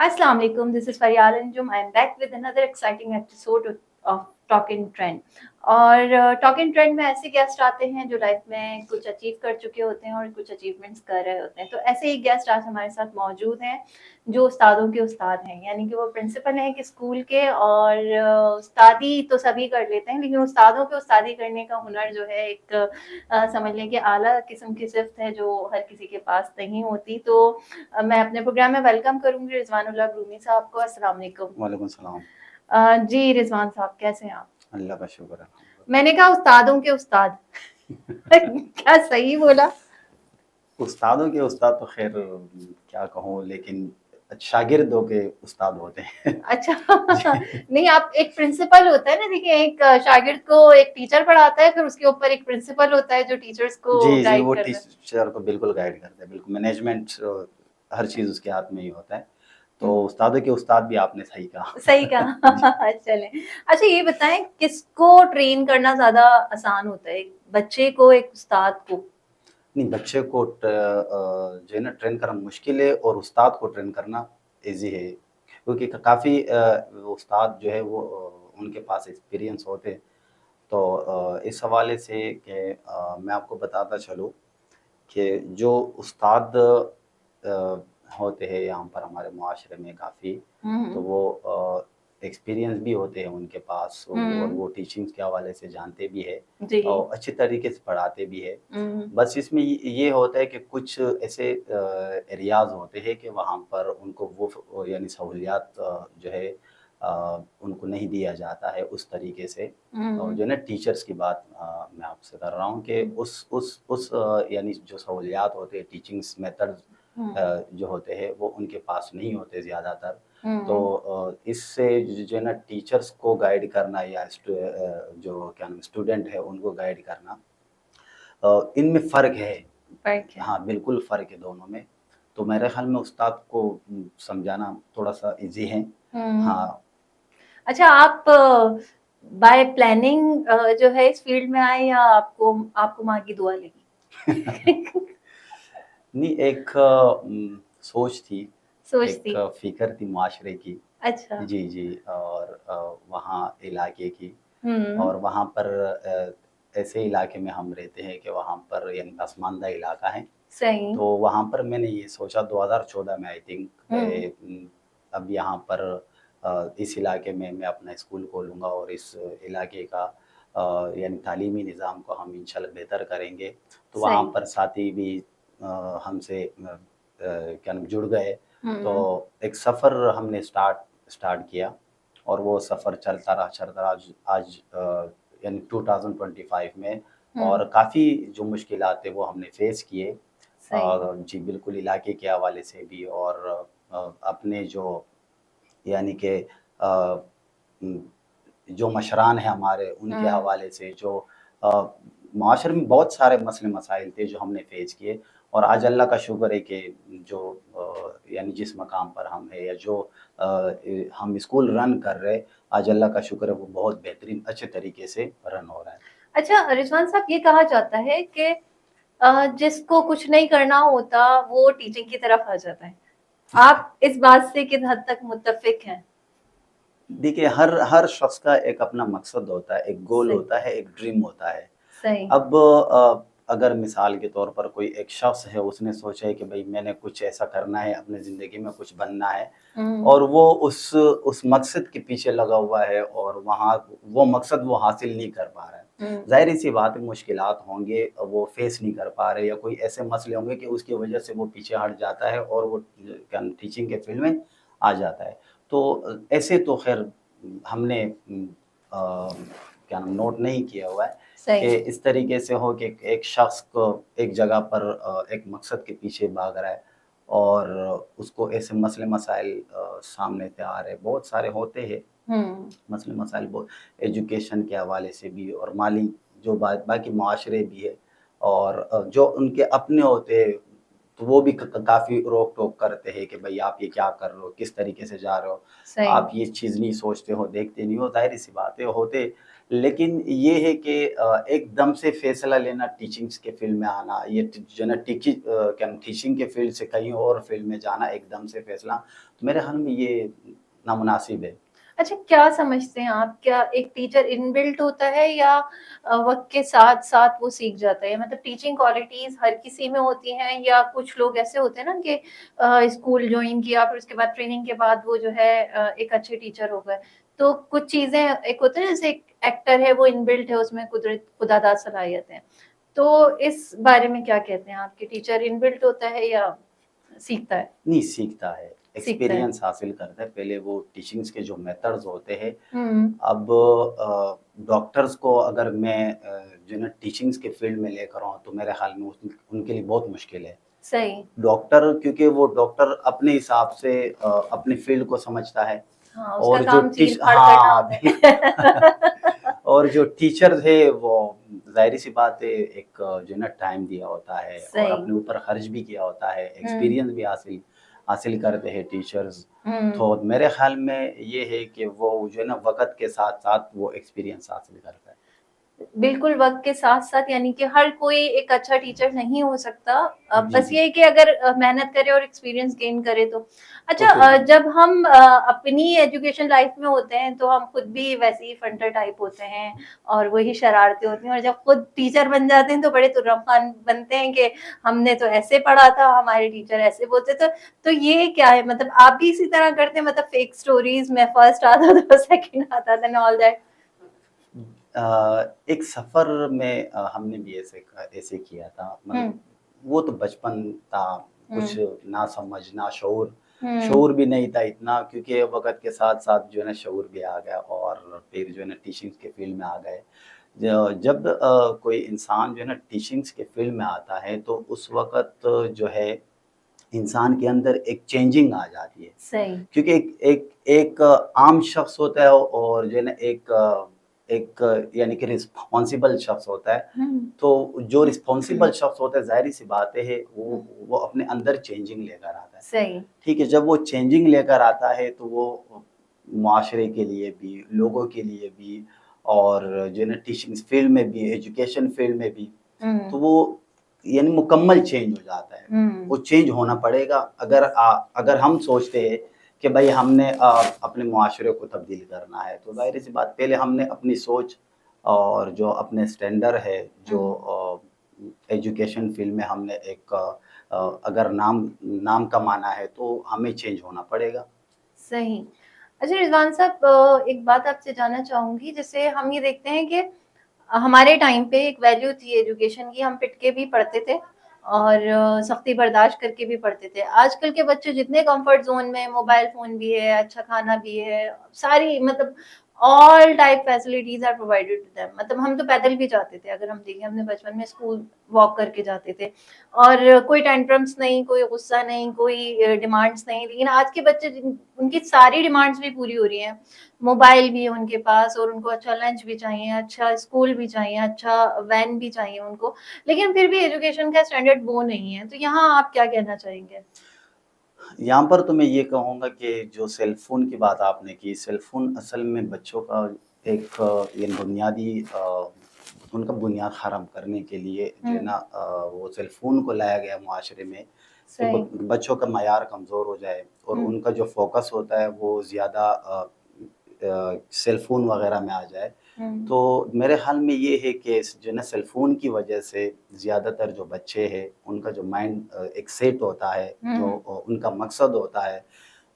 Assalamu alaikum. This is Faryal Anjum. I am back with another exciting episode of Talk in Trend. और talk in trend में ऐसे guest आते हैं जो life में कुछ अचीव कर चुके होते हैं और कुछ अचीवमेंट्स कर रहे होते हैं। तो ऐसे ही गेस्ट आज हमारे साथ मौजूद हैं जो उस्तादों के उस्ताद हैं, यानी कि वो प्रिंसिपल हैं कि स्कूल के। और उस्तादी तो सभी कर लेते हैं, लेकिन उस्तादों के उस्तादी करने का हुनर जो है एक समझ लें कि आला किस्म की सिफ्त है जो हर किसी के पास नहीं होती। तो मैं अपने प्रोग्राम में वेलकम करूंगी रिजवानुल्लाह रूमी साहब को। अस्सलाम वालेकुम। वालेकुम सलाम। जी रिजवान साहब, कैसे हैं आप? अल्लाह का शुक्र है। मैंने कहा उस्तादों के उस्ताद क्या सही बोला? उस्तादों के उस्ताद तो खैर क्या कहूँ, लेकिन शागिर्दों के उस्ताद होते हैं। अच्छा जी नहीं, आप एक प्रिंसिपल होता है ना, देखिए एक शागिर्द को एक टीचर पढ़ाता है, फिर उसके ऊपर एक प्रिंसिपल होता है जो टीचर्स को जी जी, गाइड वो कर रहा है। टीचर को बिल्कुल गाइड करते हैं, बिल्कुल मैनेजमेंट हर चीज़ उसके हाथ में ही होता है। तो हम्म, उस्तादों के उस्ताद भी आपने सही सही कहा। जी। कहा चले। अच्छा ये बताएं, किसको ट्रेन करना ज्यादा आसान होता है, एक बच्चे को एक उस्ताद को? नहीं, बच्चे को जो है ना ट्रेन करना मुश्किल है और उस्ताद को ट्रेन करना ईज़ी है। क्योंकि काफ़ी उस्ताद जो है वो उनके पास एक्सपीरियंस होते हैं। तो इस हवाले से कि मैं आपको बताता चलूँ कि जो उस्ताद होते हैं यहाँ पर हमारे मुआशरे में काफ़ी, तो हम्म। वो एक्सपीरियंस भी होते हैं उनके पास और हम्म। वो टीचिंग्स के हवाले से जानते भी हैं जी। और अच्छे तरीके से पढ़ाते भी हैं। हम्म। बस इसमें ये होता है कि कुछ ऐसे एरियाज़ होते हैं कि वहाँ पर उनको वो यानी सहूलियात जो है उनको नहीं दिया जाता है उस तरीके से। और हम्म। जो है ना टीचर्स की बात मैं आपसे कर रहा हूँ कि उस यानी जो सहूलियात होते हैं, टीचिंग्स मेथड्स हम्म। जो होते हैं वो उनके पास नहीं होते ज़्यादातर। तो हम्म। इससे जो है ना टीचर्स को गाइड करना या जो क्या नाम स्टूडेंट है उनको गाइड करना, इनमें फ़र्क है। फर्क है। हाँ, बिल्कुल फ़र्क है दोनों में। तो मेरे ख़्याल में उस्ताद को समझाना थोड़ा-सा ईज़ी है। हम्म। हाँ। अच्छा, आप बाय प्लानिंग जो है इस फील्ड में आए, या आपको आपको माँ की दुआ लगी? नहीं, एक सोच थी, सोचती। एक फ़िक्र थी मुआशरे की। अच्छा। जी, जी। और वहाँ इलाके की हम्म। और वहाँ पर ऐसे इलाके में हम रहते हैं कि वहाँ पर यानी पसमानदा इलाका है। सही। तो वहाँ पर मैंने ये सोचा 2014 में आई थिंक हम्म। अब यहाँ पर इस इलाके में मैं अपना स्कूल खोलूँगा और इस इलाके का यानी तालीमी निज़ाम को हम इंशाल्लाह बेहतर करेंगे। तो वहाँ सही। पर साथी भी हमसे क्या नाम जुड़ गए। तो हम्म। एक सफ़र हमने स्टार्ट स्टार्ट किया और वो सफ़र चलता रहा आज आज यानी 2025 में। हम्म। और काफ़ी जो मुश्किलात थे वो हमने फ़ेस किए। सही। जी बिल्कुल, इलाके के हवाले से भी और अपने जो यानी कि उम, जो मशरान हैं हमारे उनके हम्म। हवाले से जो अ, माशरे में बहुत सारे मसले मसाइल थे जो हमने फ़ेस किए। और आज अल्लाह का शुक्र है कि जो यानी जिस मकाम पर हम हैं या जो हम स्कूल रन कर रहे हैं, आज अल्लाह का शुक्र है वो बहुत बेहतरीन अच्छे तरीके से रन हो रहा है। अच्छा रिजवान साहब, ये कहा जाता है कि जिसको कुछ नहीं करना होता वो टीचिंग की तरफ आ जाता है। आप इस बात से किस हद तक मुत्तफिक हैं? देखिए, हर हर शख्स का एक अपना मकसद होता है, एक गोल सही। होता है, एक ड्रीम होता है। सही। अब अगर मिसाल के तौर पर कोई एक शख्स है, उसने सोचा है कि भई मैंने कुछ ऐसा करना है, अपनी ज़िंदगी में कुछ बनना है हम्म। और वो उस मकसद के पीछे लगा हुआ है और वहाँ वो मकसद वो हासिल नहीं कर पा रहा है। हम्म। ज़ाहिर-सी बात है मुश्किलात होंगे, वो फेस नहीं कर पा रहे या कोई ऐसे मसले होंगे कि उसकी वजह से वो पीछे हट जाता है और वो क्या टीचिंग के फ़ील्ड में आ जाता है। तो ऐसे तो ख़ैर हमने क्या नाम नोट नहीं किया हुआ है सही। कि इस तरीके से हो कि एक शख्स को एक जगह पर एक मकसद के पीछे भाग रहा है और उसको ऐसे मसले मसाइल सामने से आ रहे बहुत सारे होते हैं। हम्म। मसले मसाइल बहुत एजुकेशन के हवाले से भी और माली जो बाकी मुआशरे भी है और जो उनके अपने होते हैं तो वो भी काफ़ी रोक-टोक करते हैं कि भई आप ये क्या कर रहे हो? किस तरीके से जा रहे हो? सही। आप ये चीज़ नहीं सोचते हो, देखते नहीं हो, ज़ाहिर-सी बात है होते। लेकिन ये है कि एकदम से फ़ैसला लेना टीचिंग्स के फ़ील्ड में आना, ये जो है ना क्या टीचिंग के फ़ील्ड से कहीं और फ़ील्ड में जाना एकदम से फ़ैसला, तो मेरे ख़्याल में ये नामुनासिब है। अच्छा, क्या समझते हैं आप? क्या एक टीचर इनबिल्ट होता है या वक़्त के साथ-साथ वो सीख जाता है? मतलब टीचिंग क्वालिटीज़ हर किसी में होती हैं या कुछ लोग ऐसे होते हैं ना कि स्कूल जॉइन किया फिर उसके बाद ट्रेनिंग के बाद वो जो है एक अच्छे टीचर हो गए। तो कुछ चीज़ें एक होता है जैसे एक एक्टर है वो इनबिल्ट है उसमें कुदरत खुदादाद सलाहियत है। तो इस बारे में क्या कहते हैं आप कि टीचर इनबिल्ट होता है या सीखता है? नहीं, सीखता है, सीखता है। एक्सपीरियंस हासिल करता है। पहले वो टीचिंग्स के जो मेथड्स होते हैं, हुँ, अब डॉक्टर्स को अगर मैं जो है ना टीचिंग्स के फ़ील्ड में लेकर आऊँ, तो मेरे ख़्याल में उनके लिए बहुत मुश्किल है। सही। डॉक्टर क्योंकि वो डॉक्टर अपने हिसाब से अपने फ़ील्ड को समझता है हाँ, उसका और जो काम टीच चीर-फाड़ करना हाँ, होता है। और जो टीचर थे वो ज़ाहिर-सी बात है एक जो है ना टाइम दिया होता है और सही। अपने ऊपर खर्च भी किया होता है, हुँ, एक्सपीरियंस भी हासिल हासिल करते हैं टीचर्स। हुँ। तो मेरे ख़्याल में ये है कि वो जो है ना वक़्त के साथ-साथ वो एक्सपीरियंस हासिल करता है। बिल्कुल, वक़्त के साथ-साथ यानी कि हर कोई एक अच्छा टीचर नहीं हो सकता। जी, बस जी। ये है कि अगर मेहनत करे और एक्सपीरियंस गेन करे तो। अच्छा ओके, ओके। जब हम अपनी एजुकेशन लाइफ़ में होते हैं तो हम खुद भी वैसे ही फंटर टाइप होते हैं और वही शरारतें होती हैं और जब खुद टीचर बन जाते हैं तो बड़े तुर्रम-खान बनते हैं कि हमने तो ऐसे पढ़ा था, हमारे टीचर ऐसे बोलते तो ये क्या है? मतलब आप भी इसी तरह करते हैं मतलब फेक स्टोरीज़ मैं फर्स्ट आता था, सेकंड आता था एंड ऑल दैट? एक सफ़र में हमने भी ऐसे किया था हुँ, मतलब वो तो बचपन था, कुछ हुँ, ना समझ, ना शऊर हुँ। शऊर भी नहीं था इतना क्योंकि वक़्त के साथ-साथ जो है ना शऊर भी आ गया और फिर जो है ना टीचिंग्स के फ़ील्ड में आ गए। जब कोई इंसान जो है ना टीचिंग्स के फ़ील्ड में आता है तो उस वक़्त जो है इंसान के अंदर एक चेंजिंग आ जाती है। सही। क्योंकि एक आम शख्स होता है और जो है ना एक यानी कि रिस्पॉन्सिबल शख्स होता है। हुँ। तो जो रिस्पॉन्सिबल शख्स होता है ज़ाहिर-सी बात है वो अपने अंदर चेंजिंग लेकर आता है। सही। ठीक है, जब वो चेंजिंग लेकर आता है तो वो मुआशरे के लिए भी, लोगों के लिए भी और जो है ना टीचिंग फील्ड में भी, एजुकेशन फील्ड में भी, हुँ, तो वो यानी मुकम्मल चेंज हो जाता है। हुँ। वो चेंज होना पड़ेगा अगर हम सोचते हैं कि भई हमने अपने मुआशरे को तब्दील करना है, तो ज़ाहिर-सी बात पहले हमने अपनी सोच और जो अपने स्टैंडर्ड है, जो हुँ, एजुकेशन फील्ड में हमने अगर नाम कमाना है, तो हमें चेंज होना पड़ेगा। सही। अच्छा रिज़वान साहब एक बात आपसे जानना चाहूँगी जैसे हम ये देखते हैं कि हमारे टाइम पे एक वैल्यू थी एजुकेशन की, हम पिट के भी पढ़ते थे और सख्ती बर्दाश्त करके भी पढ़ते थे। आजकल के बच्चे जितने कम्फर्ट ज़ोन में मोबाइल फ़ोन भी है, अच्छा खाना भी है, सारी मतलब all type facilities are provided to them मतलब हम तो पैदल भी जाते थे, अगर हम देखें हमने बचपन में स्कूल वॉक करके जाते थे और कोई टेंट्रम्स नहीं, कोई गुस्सा नहीं, कोई डिमांड्स नहीं। लेकिन आज के बच्चे जिन उनकी सारी डिमांड्स भी पूरी हो रही हैं। मोबाइल भी है उनके पास और उनको अच्छा लंच भी चाहिए, अच्छा स्कूल भी चाहिए, अच्छा वैन भी चाहिए उनको। लेकिन फिर भी एजुकेशन का स्टैंडर्ड वो नहीं है। तो यहाँ आप क्या कहना चाहेंगे? यहाँ पर तो मैं ये कहूँगा कि जो सेल फ़ोन की बात आपने की, सेल फ़ोन असल में बच्चों का एक ये बुनियादी उनका बुनियाद ख़राब करने के लिए जो है हुँ, ना वो सेल फ़ोन को लाया गया मुआशरे में कि सही। बच्चों का मयार कमज़ोर हो जाए और हुँ, उनका जो फ़ोकस होता है वो ज़्यादा सेल फ़ोन वग़ैरह में आ जाए। हुँ, तो मेरे ख़्याल में ये है कि जो है ना सेल फ़ोन की वजह से ज़्यादातर जो बच्चे हैं, उनका जो माइंड एक सेट होता है, जो हुँ, उनका मकसद होता है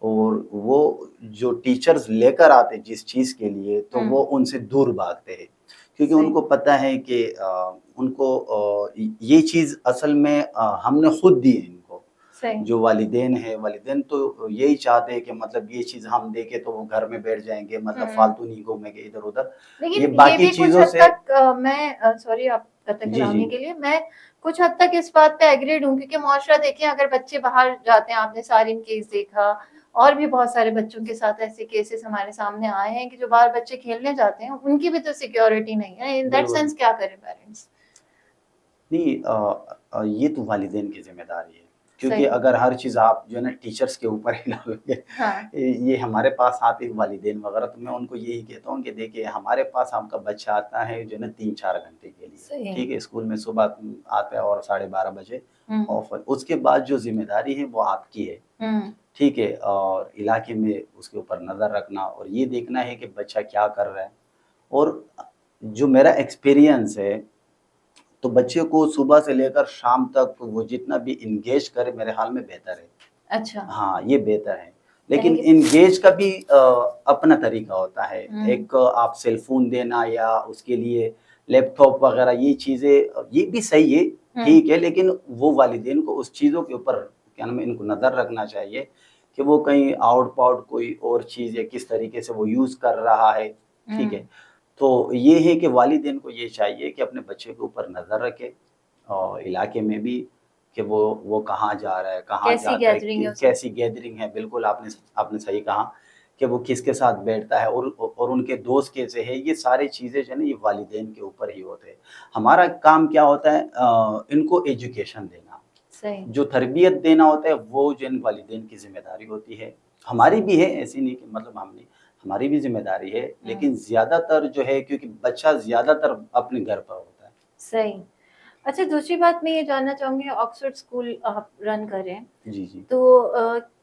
और वो जो टीचर्स लेकर आते हैं जिस चीज़ के लिए, तो हुँ, वो उनसे दूर भागते हैं। क्योंकि सही, उनको पता है कि उनको ये चीज़ असल में हमने खुद दी है इनको। सही। जो वालिदैन हैं, वालिदैन तो यही चाहते हैं कि मतलब ये चीज़ हम देके तो वो घर में बैठ जाएँगे, मतलब हुँ। फालतू नहीं घूमेंगे इधर-उधर। ये लेकिन ये बाकी भी कुछ चीज़ों हद से तक मैं सॉरी आपका जी, जी। कतराने के लिए, मैं कुछ हद तक इस बात पे एग्रीड हूँ क्योंकि मुआशरा देखिए अगर बच्चे बाहर जाते हैं, आपने सारिन केस देखा और भी बहुत सारे बच्चों के साथ ऐसे केसेस हमारे सामने आए हैं कि जो बाहर बच्चे खेलने जाते हैं, उनकी भी तो सिक्योरिटी नहीं है। इन दैट बिल्कुल। सेंस क्या करें पेरेंट्स? नहीं ये तो वालिदैन की ज़िम्मेदारी है। क्योंकि सही। अगर हर चीज़ आप जो है ना टीचर्स के ऊपर ही डालोगे, हाँ। ये हमारे पास आते हैं वालिदैन वगैरह, तो मैं उनको यही कहता हूँ कि देखिए हमारे पास आपका बच्चा आता है जो है ना 3-4 घंटे के लिए, सही। ठीक है? स्कूल में सुबह आता है और 12:30 बजे हुँ, ऑफ है। उसके बाद जो ज़िम्मेदारी है वो आपकी है, हुँ, ठीक है? और इलाके में उसके ऊपर नज़र रखना और ये देखना है कि बच्चा क्या कर रहा है। और जो मेरा एक्सपीरियंस है, तो बच्चे को सुबह से लेकर शाम तक वो जितना भी एंगेज करे मेरे ख़्याल में बेहतर है। अच्छा, हाँ, ये बेहतर है। यानी लेकिन कि एंगेज का भी अपना तरीका होता है। हुँ, एक आप सेल फ़ोन देना या उसके लिए लैपटॉप वग़ैरह ये चीज़ें ये भी सही है, हुँ, ठीक है, लेकिन वो वालिदैन को उस चीज़ों के ऊपर क्या नाम है इनको नज़र रखना चाहिए कि वो कहीं आउट-पाउट कोई और चीज़ या किस तरीके से वो यूज़ कर रहा है, ठीक हुँ। है? तो ये है कि वालिदैन को ये चाहिए कि अपने बच्चे के ऊपर नज़र रखे और इलाके में भी कि वो कहाँ जा रहा है, कहाँ कैसी जाता है, गैदरिंग है उसकी? कैसी गैदरिंग है, बिल्कुल आपने सही कहा कि वो किसके साथ बैठता है और उनके दोस्त कैसे हैं, ये सारी चीज़ें जो है ना ये वालिदैन के ऊपर ही होते हैं। हमारा काम क्या होता है इनको एजुकेशन देना, सही। जो तरबियत देना होता है वो जो इन वालिदैन की ज़िम्मेदारी होती है। हमारी भी है, ऐसी नहीं कि मतलब हम नहीं, हमारी भी ज़िम्मेदारी है, हुँ, लेकिन ज़्यादातर जो है क्योंकि बच्चा ज़्यादातर अपने घर पर होता है। सही। अच्छा, दूसरी बात मैं ये जानना चाहूँगी, ऑक्सफोर्ड स्कूल आप रन कर रहे हैं, जी, जी। तो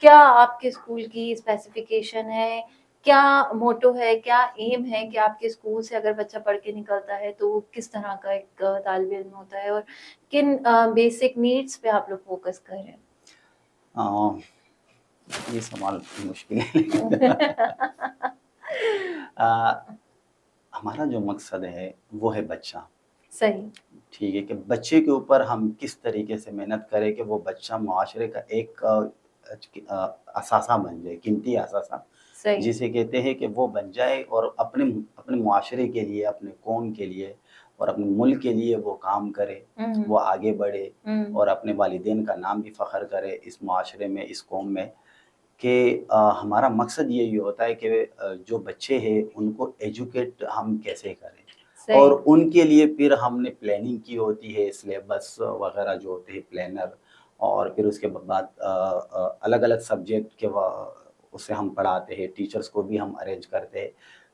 क्या आपके स्कूल की स्पेसिफ़िकेशन है? क्या मोटो है, क्या एम है कि आपके स्कूल से अगर बच्चा पढ़ के निकलता है तो वो किस तरह का एक तालिब इल्म होता है और किन बेसिक नीड्स पे आप लोग फ़ोकस कर रहे हैं? अ, ये सवाल मुश्किल है। अ, हमारा जो मकसद है, वो है बच्चा, सही, ठीक है? कि बच्चे के ऊपर हम किस तरीके से मेहनत करें कि वो बच्चा मुआशरे का एक असासा बन जाए, कीमती असासा, सही। जिसे कहते हैं कि वो बन जाए और अपने अपने मुआशरे के लिए, अपने कौम के लिए और अपने मुल्क के लिए वो काम करे, हुँ, वो आगे बढ़े हुँ, और अपने वालिदैन का नाम भी फ़ख्र करे इस मुआशरे में, इस कौम में। कि हमारा मकसद यही होता है कि जो बच्चे हैं उनको एजुकेट हम कैसे करें और सही। उनके लिए फिर हमने प्लानिंग की होती है सिलेबस वगैरह जो होते हैं प्लानर और फिर उसके बाद अलग-अलग सब्जेक्ट के उसे हम पढ़ाते हैं, टीचर्स को भी हम अरेंज करते हैं।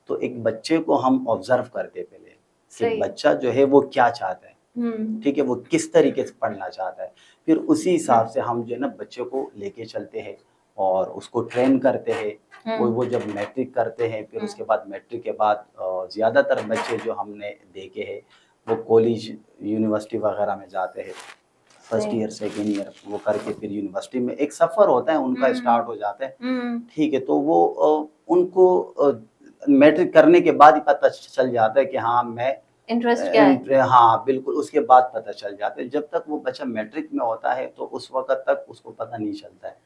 तो एक बच्चे को हम ऑब्ज़र्व करते हैं पहले कि सही। बच्चा जो है वो क्या चाहता है, हुँ, ठीक है? वो किस तरीके से पढ़ना चाहता है। फिर उसी हुँ, हिसाब से हम जो है ना बच्चे को लेके चलते हैं और उसको ट्रेन करते हैं। हुँ, वो जब मैट्रिक करते हैं फिर हुँ, उसके बाद मैट्रिक के बाद ज़्यादातर बच्चे जो हमने देखे हैं वो कॉलेज, यूनिवर्सिटी वगैरह में जाते हैं। फर्स्ट सही। ईयर, सेकंड ईयर वो करके फिर यूनिवर्सिटी में एक सफ़र होता है उनका हुँ, स्टार्ट हो जाता है। हुँ, ठीक है, तो वो उनको मैट्रिक करने के बाद ही पता चल जाता है कि हाँ, मैं इंटरेस्ट क्या है? हाँ, बिल्कुल उसके बाद पता चल जाता है। जब तक वो बच्चा मैट्रिक में होता है तो उस वक़्त तक उसको पता नहीं चलता है।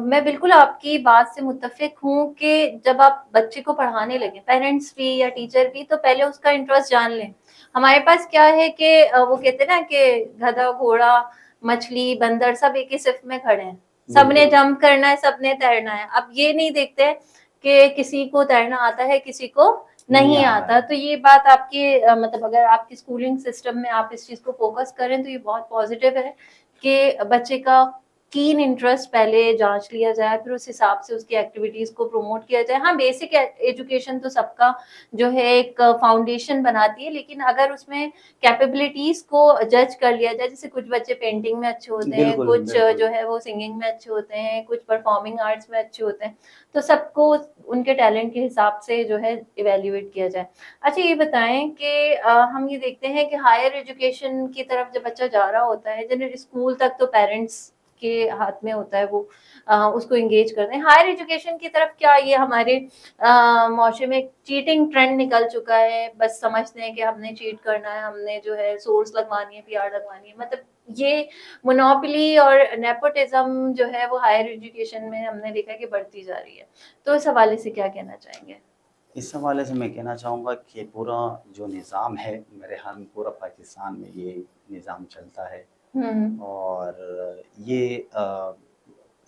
मैं बिल्कुल आपकी बात से मुत्तफ़िक हूँ कि जब आप बच्चे को पढ़ाने लगें, पेरेंट्स भी या टीचर भी, तो पहले उसका इंटरेस्ट जान लें। हमारे पास क्या है कि वो कहते हैं ना कि गधा, घोड़ा, मछली, बंदर सब एक ही सिफ़्ट में खड़े हैं। सबने बिल्कुल, जंप करना है, सबने तैरना है। अब ये नहीं देखते कि किसी को तैरना आता है, किसी को नहीं नहीं आता आता। है। तो ये बात आपकी मतलब अगर आपकी स्कूलिंग सिस्टम में आप इस चीज़ को फ़ोकस करें, तो ये बहुत पॉज़िटिव है कि बच्चे का कीन इंटरेस्ट पहले जाँच लिया जाए, फिर उस हिसाब से उसकी एक्टिविटीज़ को प्रमोट किया जाए। हाँ, बेसिक एजुकेशन तो सबका जो है एक फाउंडेशन बनाती है, लेकिन अगर उसमें कैपेबिलिटीज़ को जज कर लिया जाए, जैसे कुछ बच्चे पेंटिंग में अच्छे होते हैं, बिल्कुल, कुछ बिल्कुल। जो है वो सिंगिंग में अच्छे होते हैं, कुछ परफॉर्मिंग आर्ट्स में अच्छे होते हैं, तो सबको उनके टैलेंट के हिसाब से जो है इवैल्यूएट किया जाए। अच्छा, ये बताएँ कि हम ये देखते हैं कि हायर एजुकेशन की तरफ जब बच्चा जा रहा होता है, जनरली स्कूल तक तो पेरेंट्स के हाथ में होता है, वो उसको एंगेज करते हैं। हायर एजुकेशन की तरफ क्या ये हमारे माशरे में एक चीटिंग ट्रेंड निकल चुका है, बस समझते हैं कि हमने चीट करना है, हमने जो है सोर्स लगवानी है, पीआर लगवानी है। मतलब ये मोनोपोली और नेपोटिज़्म जो है वो हायर एजुकेशन में हमने देखा है कि बढ़ती जा रही है। तो इस हवाले से क्या कहना चाहेंगे? इस हवाले से मैं कहना चाहूँगा कि पूरा जो निज़ाम है मेरे ख़्याल में पूरा पाकिस्तान में ये निज़ाम चलता है हुँ, और ये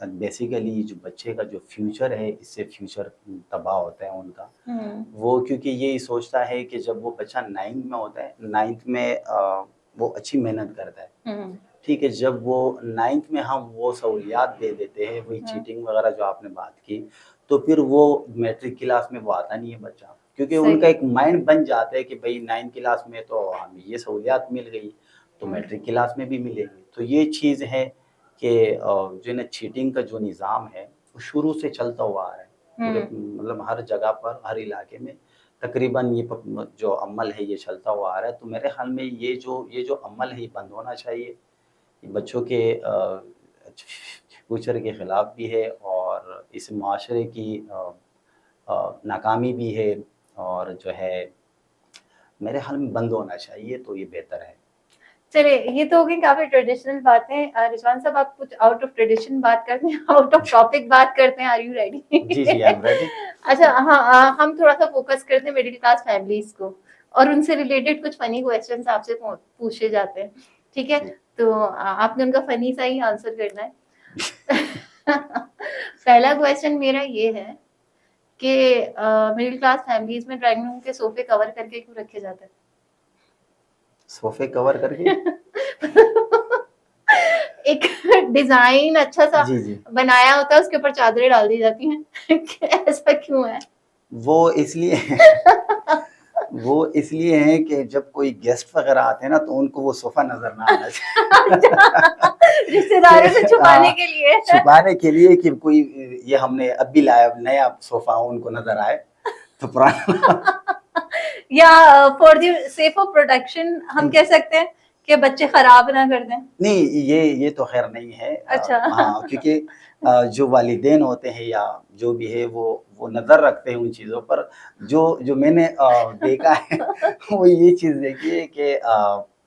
बेसिकली जो बच्चे का जो फ्यूचर है इससे फ्यूचर तबाह होता है उनका। हुँ, वो क्योंकि यही सोचता है कि जब वो बच्चा 9th में होता है, 9th में वो अच्छी मेहनत करता है। हुँ, ठीक है, जब वो 9th में हम वो सहूलियात दे देते हैं, वही हाँ, चीटिंग वगैरह जो आपने बात की, तो फिर वो मैट्रिक क्लास में वो आता नहीं है बच्चा। क्योंकि सही उनका है। एक माइंड बन जाता है कि भई 9th क्लास में तो हमें ये सहूलियात मिल गई, तो हुँ, मैट्रिक क्लास में भी मिलेगी। तो ये चीज़ है कि जो है ना चीटिंग का जो निज़ाम है, वो शुरू से चलता हुआ आ रहा है। पूरे हुँ, मतलब हर जगह पर, हर इलाके में तकरीबन ये जो अमल है ये चलता हुआ आ रहा है। तो मेरे ख़्याल में ये जो अमल है ये बंद होना चाहिए। बच्चों के फ्यूचर के खिलाफ भी है और इस माशरे की नाकामी भी है और जो है मेरे ख़्याल में बंद होना चाहिए तो ये बेहतर है। चलिए ये तो हो गई काफ़ी ट्रेडिशनल बातें। रिज़वान साहब आप कुछ आउट ऑफ ट्रेडिशन बात करते हैं, आउट ऑफ टॉपिक बात करते हैं, आर यू रेडी? जी, जी, आई एम रेडी। अच्छा हाँ, हम थोड़ा-सा फ़ोकस करते हैं मिडिल क्लास फैमिलीज़ को और उनसे रिलेटेड कुछ फ़नी क्वेश्चन्स आपसे पूछे जाते हैं, ठीक है? ठीक। तो आपने उनका फ़नी सा ही आंसर करना है। पहला क्वेश्चन मेरा ये है कि मिडिल क्लास फैमिलीज़ में ड्राइंग रूम के सोफ़े कवर करके क्यों रखे जाते हैं? सोफ़े कवर करके? एक डिजाइन अच्छा सा जी, जी। बनाया होता है, उसके ऊपर चादरें डाल दी जाती हैं। ऐसा क्यों है? वो इसलिए वो इसलिए है कि जब कोई गेस्ट वग़ैरह आते हैं ना तो उनको वो सोफ़ा नज़र ना आना चाहिए। रिश्तेदारों से छुपाने के लिए। छुपाने के लिए कि कोई ये हमने अभी लाया नया सोफ़ा उनको नज़र आए, तो पुराना या for the safe of protection हम कह सकते हैं कि बच्चे खराब ना कर दें। नहीं, ये तो ख़ैर नहीं है अच्छा। हाँ, क्योंकि जो वालिदैन होते हैं या जो भी है वो नज़र रखते हैं उन चीज़ों पर। जो मैंने देखा है वो ये चीज़ देखी है कि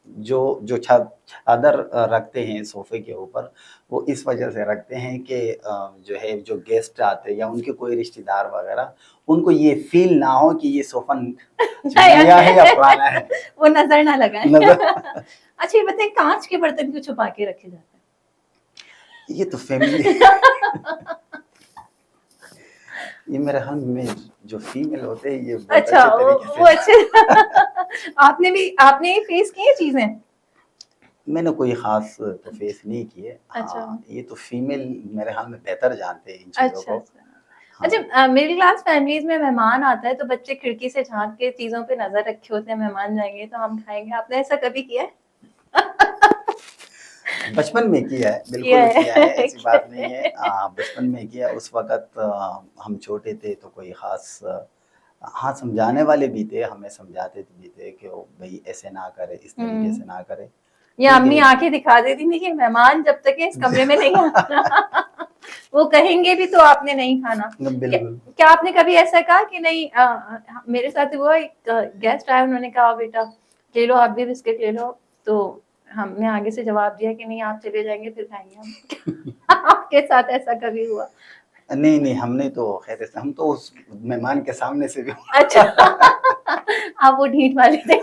जो चादर रखते हैं सोफ़े के ऊपर, वो इस वजह से रखते हैं कि जो है जो गेस्ट आते हैं या उनके कोई रिश्तेदार वग़ैरह, उनको ये फ़ील ना हो कि ये सोफ़ा नया है या पुराना है। वो नजर ना लगाए। नज़र अच्छा ये बताइए कांच के बर्तन क्यों छुपा के रखे जाते ये तो फैमिली हैं? ये मेरे ख़्याल में जो फीमेल होते हैं ये बहुत अच्छा अच्छे तरीके वो से अच्छे आपने ये फेस की है चीजें? मैंने कोई ख़ास तो फेस नहीं किए। अच्छा हाँ, ये तो फीमेल मेरे ख़्याल में बेहतर जानते हैं इन चीज़ों अच्छा को। अच्छा हाँ, अच्छा मिडिल क्लास फैमिलीज में मेहमान आता है तो बच्चे खिड़की से झांक के चीजों पे नजर रखे होते हैं, मेहमान जाएंगे तो हम खाएंगे, आपने ऐसा कभी किया है? बचपन में किया है, किया बिल्कुल किया है, है ऐसी बात नहीं है। बचपन में किया उस वक़्त हम छोटे थे तो कोई ख़ास हाँ, समझाने वाले भी थे, हमें समझाते भी थे कि ओ भई ऐसे ना करें, इस तरीके से ना करें। या ठीक अम्मी है। आंखें दिखा देती थी कि मेहमान जब तक है इस कमरे में नहीं आना। वो कहेंगे भी तो आपने नहीं खाना। क्या, बिल्कुल। क्या आपने कभी ऐसा कहा कि नहीं मेरे साथ हुआ एक गेस्ट आया, उन्होंने कहा बेटा ले लो आप भी बिस्किट ले लो, तो हमने आगे से जवाब दिया कि नहीं आप चले जाएंगे फिर खाएंगे हम। आपके साथ ऐसा कभी हुआ? नहीं, नहीं, हमने तो ख़ैर ऐसा हम तो उस मेहमान के सामने से भी अच्छा। आप वो ढीठ वाले थे।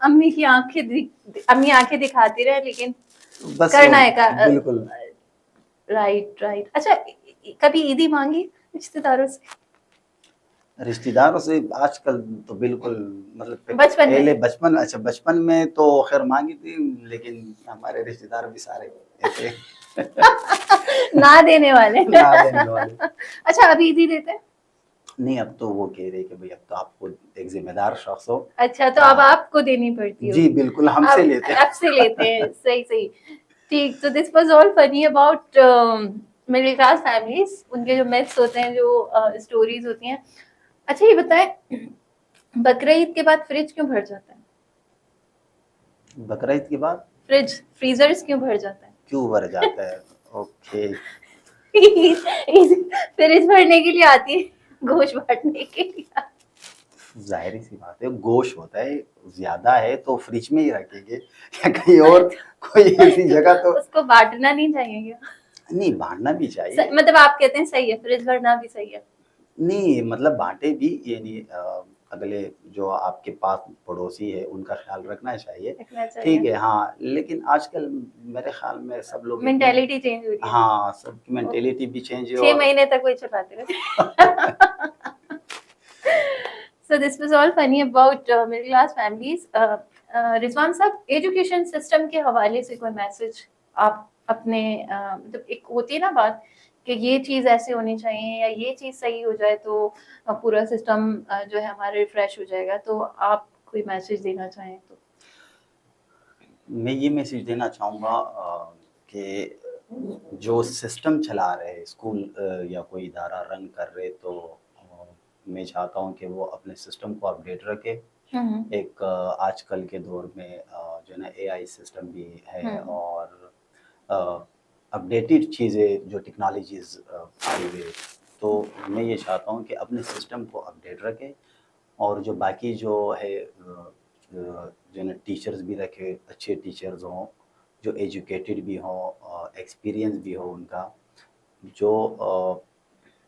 अम्मी की अम्मी आंखें दिखाती रहे लेकिन बस करना है का बिल्कुल। Right right. अच्छा कभी ईदी मांगी रिश्तेदारों से? रिश्तेदारों से आजकल तो बिल्कुल मतलब बचपन में? पहले बचपन अच्छा बचपन में तो ख़ैर माँगी थी, लेकिन हमारे रिश्तेदार भी सारे ऐसे ना देने वाले। ना देने वाले। अच्छा अभी ईदी देते हैं? नहीं, अब तो वो कह रहे कि भई अब तो आप खुद एक ज़िम्मेदार शख़्स हो। अच्छा तो अब हाँ, आपको देनी पड़ती जी होगी। बिल्कुल हमसे अब लेते अब से लेते हैं, सही सही। ठीक, तो this was all funny about middle class families, उनके जो मिथ्स होते हैं, जो स्टोरीज होती हैं। अच्छा ये बताएं बकरा ईद के बाद फ्रिज क्यों भर जाता है? बकरा ईद के बाद फ्रीजर्स क्यों भर जाता है? क्यों भर जाता है? ओके। फ्रिज भरने के लिए आती है, गोश्त बांटने के लिए। ज़ाहिर-सी बात है, गोश्त होता है, ज़्यादा है तो फ्रिज में ही रखेंगे या कहीं और कोई ऐसी जगह तो उसको बांटना नहीं चाहिए क्या? नहीं बाँटना भी चाहिए। मतलब आप कहते हैं सही है, फ्रिज भरना भी सही है। नहीं मतलब बाँटे भी ये नहीं अगले जो आपके पास पड़ोसी है उनका ख़्याल रखना चाहिए। रखना चाहिए। ठीक है, हाँ, लेकिन आजकल मेरे ख़्याल में सब लोग इतने मेंटालिटी चेंज हो रही है। हाँ, सबकी वो मेंटालिटी भी चेंज है 6 और महीने तक वही चलाते रहते। So this was all funny about middle class families. Rizwan साहब, एजुकेशन सिस्टम के हवाले से कोई मैसेज आप अपने मतलब एक होती है ना बात कि ये चीज़ ऐसे होनी चाहिए या ये चीज़ सही हो जाए तो पूरा सिस्टम जो है हमारा रिफ्रेश हो जाएगा, तो आप कोई मैसेज देना चाहें तो? मैं ये मैसेज देना चाहूँगा कि जो सिस्टम चला रहे हैं स्कूल या कोई इदारा रन कर रहे तो मैं चाहता हूँ कि वो अपने सिस्टम को अपडेट रखे। हुँ, हुँ। एक आजकल के दौर में जो है ना एआई सिस्टम भी है हुँ। और अपडेटेड चीज़ें जो टेक्नोलॉजीज़ आई हुई है, तो मैं ये चाहता हूँ कि अपने सिस्टम को अपडेट रखें और जो बाकी जो है जो है ना टीचर्स भी रखे, अच्छे टीचर्स हों, जो एजुकेटेड भी हों एक्सपीरियंस भी हो उनका, जो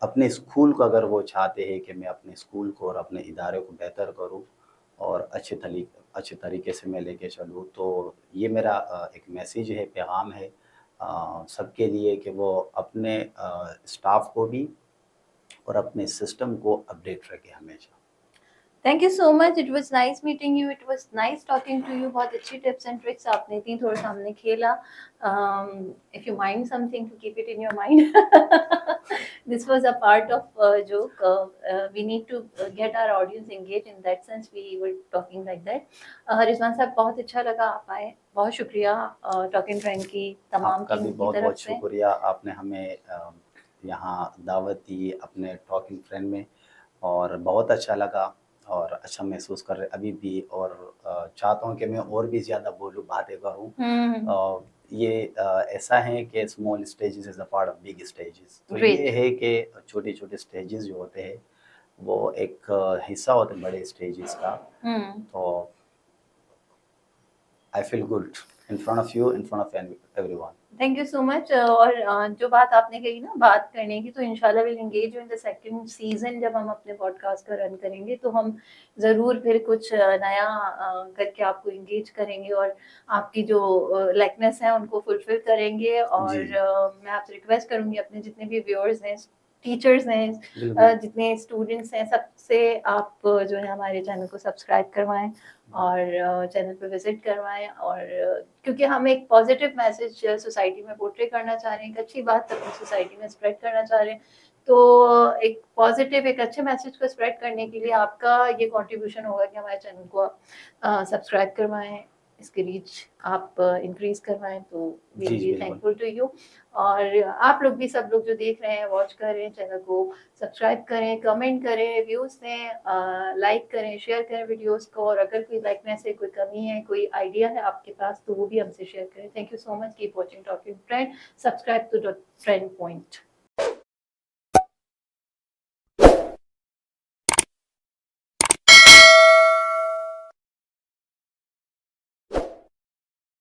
अपने स्कूल को अगर वो चाहते हैं कि मैं अपने स्कूल को और अपने इदारे को बेहतर करूँ और अच्छे तरीके से मैं लेके चलूँ, तो ये मेरा एक मैसेज है, पैगाम है सबके लिए कि वो अपने स्टाफ को भी और अपने सिस्टम को अपडेट रखें हमेशा। Thank you so much, it was nice meeting you, it was nice talking to you. बहुत अच्छी टिप्स एंड ट्रिक्स आपने दी, थोड़ा-सा हमने खेला। If you mind something to keep it in your mind. This was a part of joke. We need to get our audience engage, in that sense we were talking like that. Rizwan साहब, बहुत अच्छा लगा आप आए। बहुत शुक्रिया talk in trend की तमाम आपका टीम भी की तरफ बहुत-बहुत से। शुक्रिया, आपने हमें यहाँ दावत दी अपने टॉकिंग फ्रेंड में और बहुत अच्छा लगा और अच्छा महसूस कर रहे अभी भी और चाहता हूँ कि मैं और भी ज़्यादा बोलूँ, बातें करूँ। हुँ, हुँ। ये ऐसा है कि small stages is a part of big stages तो ये ग्रेट। है कि छोटे-छोटे स्टेजेस जो होते हैं, वो एक हिस्सा होते हैं बड़े स्टेजेस का। हुँ। तो I feel good in front of you, in front of everyone. Thank you so much. और जो बात आपने कही ना बात करने की, तो इंशाल्लाह will engage in the second season. जब हम अपने पॉडकास्ट का रन करेंगे तो हम ज़रूर फिर कुछ नया करके आपको एंगेज करेंगे और आपकी जो लाइकनेस है उनको फुलफ़िल करेंगे। और जी, जी। मैं आपसे रिक्वेस्ट करूँगी अपने जितने भी व्यूअर्स हैं, टीचर्स हैं, बिल्कुल। जितने स्टूडेंट्स हैं, सबसे आप जो है हमारे चैनल को सब्सक्राइब करवाएँ और चैनल पे विज़िट करवाएँ। और क्योंकि हम एक पॉजिटिव मैसेज सोसाइटी में पोर्ट्रे करना चाह रहे हैं, एक अच्छी बात अपनी सोसाइटी में स्प्रेड करना चाह रहे हैं। तो एक पॉजिटिव, एक अच्छे मैसेज को स्प्रेड करने के लिए आपका ये कंट्रीब्यूशन होगा कि हमारे चैनल को आप सब्सक्राइब करवाएँ, इसकी रीच आप इंक्रीज़ करवाएँ, तो वी विल जी, जी, बी बिल्कुल। Thankful to you. और आप लोग भी, सब लोग जो देख रहे हैं, वॉच कर रहे हैं, चैनल को सब्सक्राइब करें, कमेंट करें, रिव्यूज़ दें, लाइक करें, शेयर करें वीडियोज़ को। और अगर कोई लाइकनेस है, कोई कमी है, कोई आइडिया है आपके पास, तो वो भी हमसे शेयर करें। Thank you so much, keep watching talking trend, subscribe to the trend point.